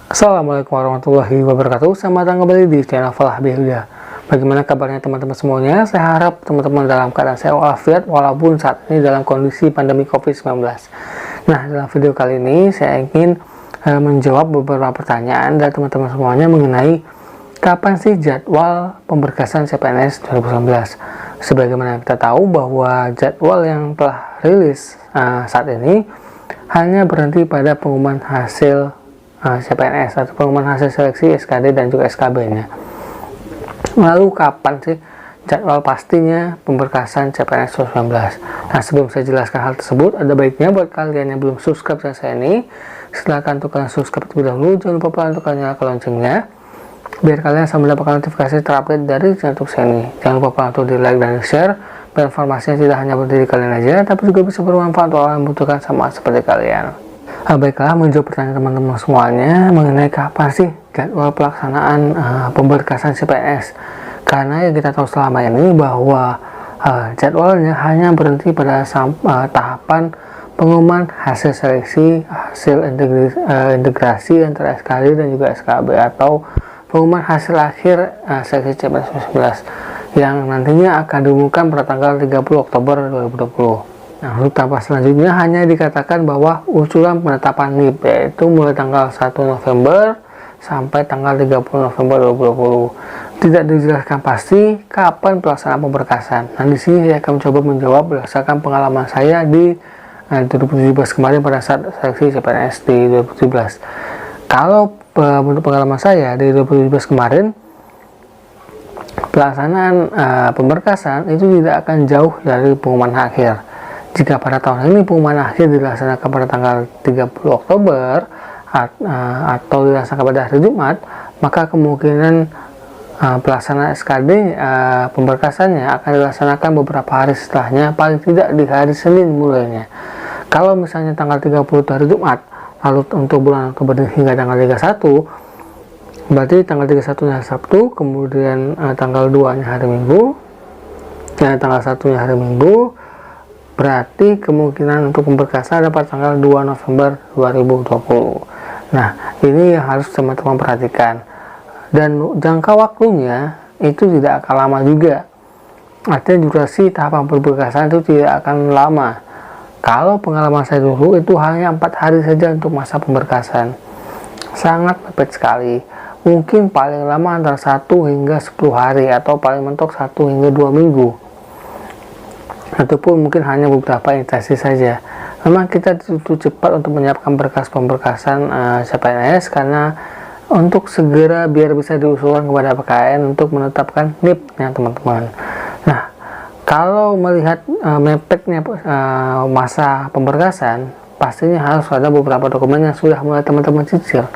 Assalamualaikum warahmatullahi wabarakatuh. Selamat datang kembali di channel Falah Huda. Bagaimana kabarnya teman-teman semuanya? Saya harap teman-teman dalam keadaan sehat walafiat walaupun saat ini dalam kondisi pandemi COVID-19. Nah, dalam video kali ini saya ingin menjawab beberapa pertanyaan dari teman-teman semuanya mengenai kapan sih jadwal pemberkasan CPNS 2019. Sebagaimana kita tahu bahwa jadwal yang telah rilis saat ini hanya berhenti pada pengumuman hasil CPNS atau pengumuman hasil seleksi SKD dan juga SKB-nya. Lalu kapan sih jadwal pastinya pemberkasan CPNS 2019? Nah, sebelum saya jelaskan hal tersebut, ada baiknya buat kalian yang belum subscribe channel saya ini, silahkan untuk kalian subscribe terlebih dahulu. Jangan lupa untuk kalian nyalakan loncengnya, biar kalian bisa mendapatkan notifikasi terupdate dari channel saya ini. Jangan lupa untuk di like dan di share, biar informasinya tidak hanya berdiri kalian aja, tapi juga bisa bermanfaat untuk orang yang membutuhkan sama seperti kalian. Baiklah, menjawab pertanyaan teman-teman semuanya mengenai kapan sih jadwal pelaksanaan pemberkasan CPNS. Karena yang kita tahu selama ini bahwa jadwalnya hanya berhenti pada tahapan pengumuman hasil seleksi, hasil integrasi antara SKD dan juga SKB, atau pengumuman hasil akhir seleksi CPNS 2019 yang nantinya akan diumumkan pada tanggal 30 Oktober 2020. Nah, untuk tahap selanjutnya hanya dikatakan bahwa usulan penetapan NIP, yaitu mulai tanggal 1 November sampai tanggal 30 November 2020. Tidak dijelaskan pasti kapan pelaksanaan pemberkasan. Nah, di sini saya akan mencoba menjawab berdasarkan pengalaman saya di 2017 kemarin pada saat seleksi CPNS di 2017. Kalau menurut pengalaman saya di 2017 kemarin, pelaksanaan pemberkasan itu tidak akan jauh dari pengumuman akhir. Jika pada tahun ini pengumuman akhir dilaksanakan pada tanggal 30 Oktober atau dilaksanakan pada hari Jumat, maka kemungkinan pelaksanaan SKD pemberkasannya akan dilaksanakan beberapa hari setelahnya, paling tidak di hari Senin mulainya. Kalau misalnya tanggal 30 itu hari Jumat, lalu untuk bulan Oktober hingga tanggal 31, berarti tanggal 31 nya hari Sabtu, kemudian tanggal 2 nya hari Minggu, tanggal 1 nya hari Minggu, berarti kemungkinan untuk pemberkasan dapat tanggal 2 November 2020. Nah, ini yang harus teman-teman perhatikan. Dan jangka waktunya itu tidak akan lama juga. Artinya durasi tahapan pemberkasan itu tidak akan lama. Kalau pengalaman saya dulu itu hanya 4 hari saja untuk masa pemberkasan. Sangat mepet sekali. Mungkin paling lama antara 1 hingga 10 hari atau paling mentok 1 hingga 2 minggu. Ataupun mungkin hanya beberapa instansi saja. Memang kita dituntut cepat untuk menyiapkan berkas pemberkasan CPNS karena untuk segera biar bisa diusulkan kepada PKN untuk menetapkan NIP-nya teman-teman. Nah, kalau melihat mepetnya masa pemberkasan, pastinya harus ada beberapa dokumen yang sudah mulai teman-teman cicil.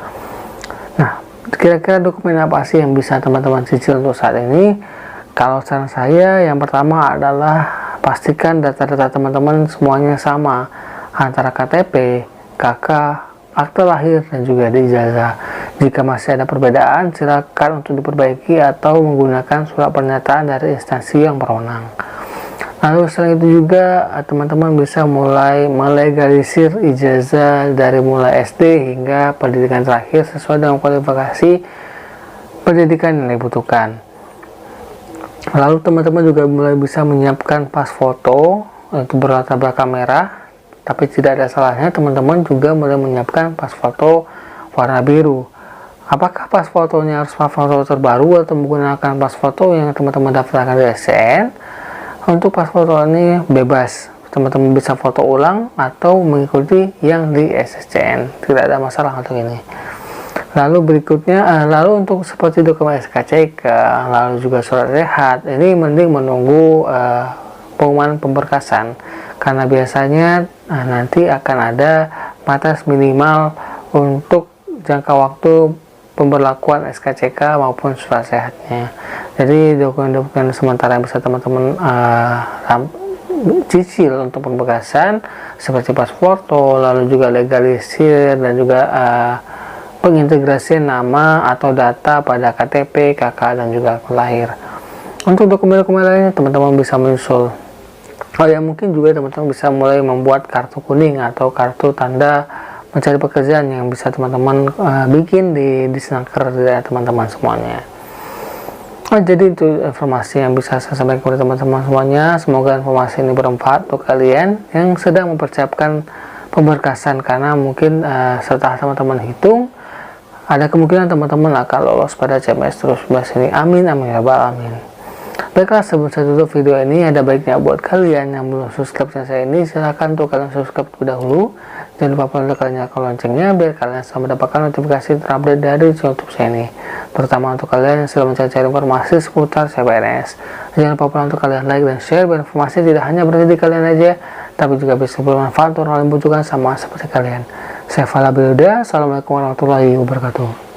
Nah, kira-kira dokumen apa sih yang bisa teman-teman cicil untuk saat ini? Kalau saran saya, yang pertama adalah pastikan data-data teman-teman semuanya sama antara KTP, KK, akte lahir, dan juga ijazah. Jika masih ada perbedaan, silakan untuk diperbaiki atau menggunakan surat pernyataan dari instansi yang berwenang. Lalu selain itu juga teman-teman bisa mulai melegalisir ijazah dari mulai SD hingga pendidikan terakhir sesuai dengan kualifikasi pendidikan yang dibutuhkan. Lalu teman-teman juga mulai bisa menyiapkan pas foto untuk berlatar belakang merah, tapi tidak ada salahnya teman-teman juga mulai menyiapkan pas foto warna biru. Apakah pas fotonya harus pas foto terbaru atau menggunakan pas foto yang teman-teman daftarkan di SCN? Untuk pas foto ini bebas, teman-teman bisa foto ulang atau mengikuti yang di SCN, tidak ada masalah untuk ini. Lalu berikutnya, lalu untuk seperti dokumen SKCK, lalu juga surat sehat, ini mending menunggu pengumuman pemberkasan, karena biasanya nanti akan ada batas minimal untuk jangka waktu pemberlakuan SKCK maupun surat sehatnya. Jadi dokumen-dokumen sementara yang bisa teman-teman cicil untuk pemberkasan seperti pas foto, lalu juga legalisir, dan juga pengintegrasian nama atau data pada KTP, KK, dan juga akte lahir. Untuk dokumen-dokumen lainnya teman-teman bisa menyusul. Oh ya, mungkin juga teman-teman bisa mulai membuat kartu kuning atau kartu tanda mencari pekerjaan yang bisa teman-teman bikin di Snaker ya teman-teman semuanya. Jadi itu informasi yang bisa saya sampaikan kepada teman-teman semuanya. Semoga informasi ini bermanfaat untuk kalian yang sedang mempersiapkan pemberkasan, karena mungkin setelah teman-teman hitung ada kemungkinan teman-teman akan lolos pada CPNS terus bebas ini. Amin amin ya rabbal alamin. Baiklah, sebelum saya tutup video ini, ada baiknya buat kalian yang belum subscribe channel saya ini, silahkan untuk kalian subscribe terlebih dahulu. Jangan lupa untuk kalian nyalakan loncengnya biar kalian selalu mendapatkan notifikasi terupdate dari YouTube saya ini, terutama untuk kalian yang sedang mencari informasi seputar CPNS. Jangan lupa untuk kalian like dan share biar informasi tidak hanya berhenti di kalian aja, tapi juga bisa bermanfaat untuk orang yang membutuhkan sama seperti kalian. Saya Fala Beluda, assalamualaikum warahmatullahi wabarakatuh.